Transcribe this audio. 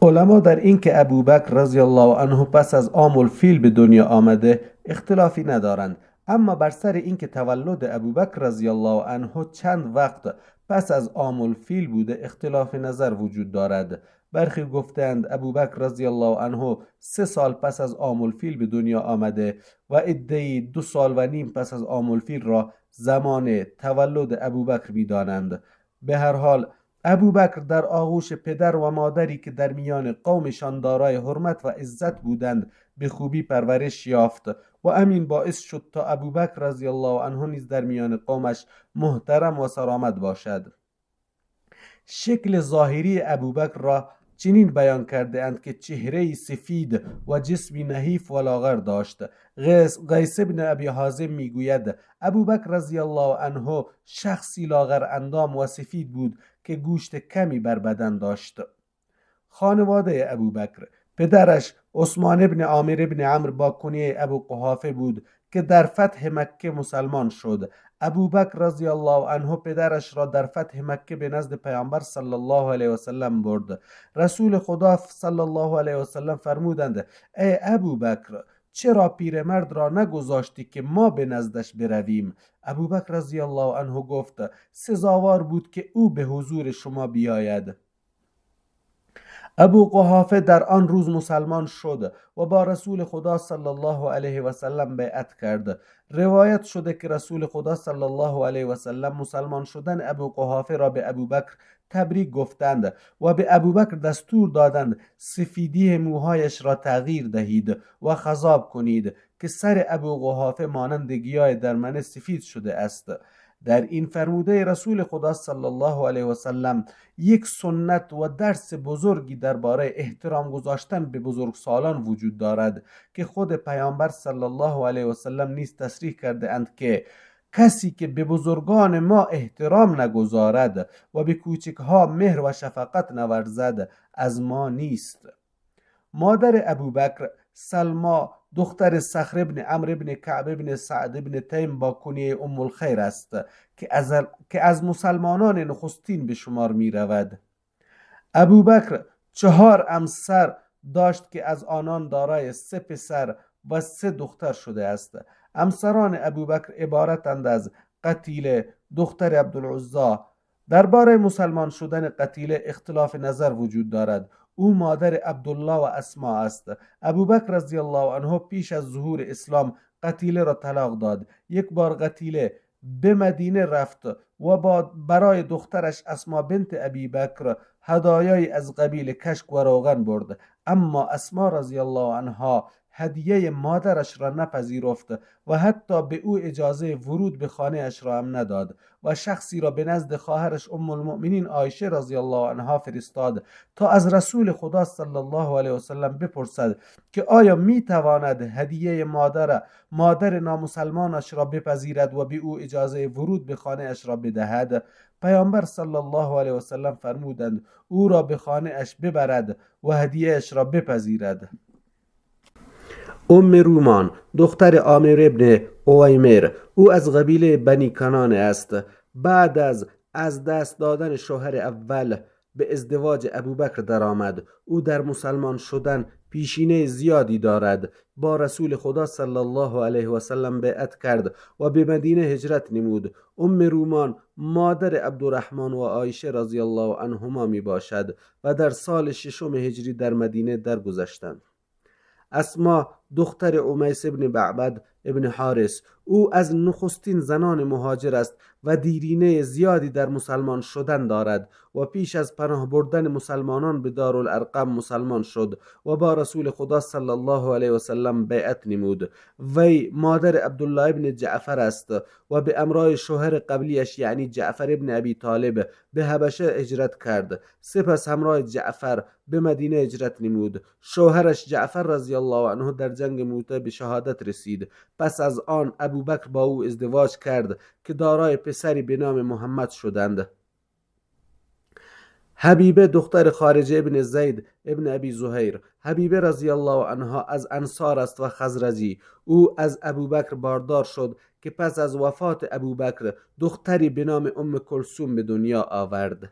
علما در این که ابوبکر رضی الله عنه پس از عام الفیل به دنیا آمده اختلافی ندارند، اما بر سر این که تولد ابوبکر رضی الله عنه چند وقت پس از عام الفیل بوده اختلاف نظر وجود دارد. برخی گفتند ابوبکر رضی الله عنه 3 سال پس از عام الفیل به دنیا آمده و عده‌ای 2 سال و نیم پس از عام الفیل را زمان تولد ابوبکر می‌دانند. به هر حال ابوبکر در آغوش پدر و مادری که در میان قومشان دارای حرمت و عزت بودند به خوبی پرورش یافت و امین باعث شد تا ابوبکر رضی الله عنه نیز در میان قومش محترم و سرآمد باشد. شکل ظاهری ابوبکر را چنین بیان کرده اند که چهره سفید و جسمی نحیف و لاغر داشت. قیس بن ابی حازم میگوید ابوبکر رضی الله عنه شخصی لاغر اندام و سفید بود که گوشت کمی بر بدن داشت. خانواده ابوبکر: پدرش عثمان بن عامر بن عمرو با کنیه ابو قحافه بود که در فتح مکه مسلمان شد. ابوبکر رضی الله عنه پدرش را در فتح مکه به نزد پیامبر صلی الله علیه و سلم برد. رسول خدا صلی الله علیه و سلم فرمودند: ای ابوبکر، چرا پیرمرد را نگذاشتی که ما به نزدش برویم؟ ابوبکر رضی الله عنه گفت: سزاوار بود که او به حضور شما بیاید. ابو قحافه در آن روز مسلمان شد و با رسول خدا صلی الله علیه و سلم بیعت کرد. روایت شده که رسول خدا صلی الله علیه و سلم مسلمان شدن ابو قحافه را به ابوبکر تبریک گفتند و به ابوبکر دستور دادند سفیدی موهایش را تغییر دهید و خضاب کنید که سر ابو قحافه مانند گیاه درمنه سفید شده است. در این فرموده رسول خدا صلی الله علیه و سلم یک سنت و درس بزرگی درباره احترام گذاشتن به بزرگسالان وجود دارد که خود پیامبر صلی الله علیه و سلم نیز تصریح کرده اند که کسی که به بزرگان ما احترام نگذارد و به کوچکها مهر و شفقت نورزد از ما نیست. مادر ابوبکر سلما دختر صخر ابن عمرو ابن کعب ابن سعد ابن تیم با کنیه ام الخیر است که از مسلمانان نخستین به شمار می رود. ابوبکر 4 همسر داشت که از آنان دارای 3 پسر و 3 دختر شده است. همسران ابوبکر عبارتند از قتیله دختر عبدالعزا. درباره مسلمان شدن قتیله اختلاف نظر وجود دارد. او مادر عبدالله و اسما است. ابوبکر رضی الله عنه پیش از ظهور اسلام قتیله را طلاق داد. یک بار قتیله به مدینه رفت و برای دخترش اسما بنت ابی بکر هدایایی از قبیل کشک و روغن برد، اما اسما رضی الله عنها هدیه مادرش را نپذیرفت و حتی به او اجازه ورود به خانه اش را هم نداد و شخصی را به نزد خواهرش ام المؤمنین عایشه رضی الله عنها فرستاد تا از رسول خدا صلی الله علیه و سلم بپرسد که آیا می تواند هدیه مادر نامسلمانش را بپذیرد و به او اجازه ورود به خانه اش را بدهد. پیامبر صلی الله علیه و سلم فرمودند او را به خانه اش ببرد و هدیه اش را بپذیرد. ام رومان دختر عامر ابن اویمر، او از قبیله بنی کنانه است. بعد از دست دادن شوهر اول به ازدواج ابوبکر درآمد. او در مسلمان شدن پیشینه زیادی دارد. با رسول خدا صلی الله علیه و سلم بیعت کرد و به مدینه هجرت نمود. ام رومان مادر عبدالرحمن و عایشه رضی الله عنهما می باشد و در سال 6 هجری در مدینه درگذشتند. اسما دختر امیس ابن بعبد ابن حارس، او از نخستین زنان مهاجر است و دیرینه زیادی در مسلمان شدن دارد و پیش از پناه بردن مسلمانان به دارالارقم مسلمان شد و با رسول خدا صلی الله علیه و سلم بیعت نمود. وی مادر عبدالله ابن جعفر است و به امرای شوهر قبلیش یعنی جعفر ابن ابی طالب به حبشه هجرت کرد. سپس همراه جعفر به مدینه هجرت نمود. شوهرش جعفر رضی الله عنه در جنگ موته به شهادت رسید. پس از آن ابوبکر با او ازدواج کرد که دارای پسری به نام محمد شدند. حبیبه دختر خارجه ابن زید ابن ابی زهیر، حبیبه رضی الله عنها از انصار است و خزرجی. او از ابوبکر باردار شد که پس از وفات ابوبکر دختری به نام ام کلثوم به دنیا آورد.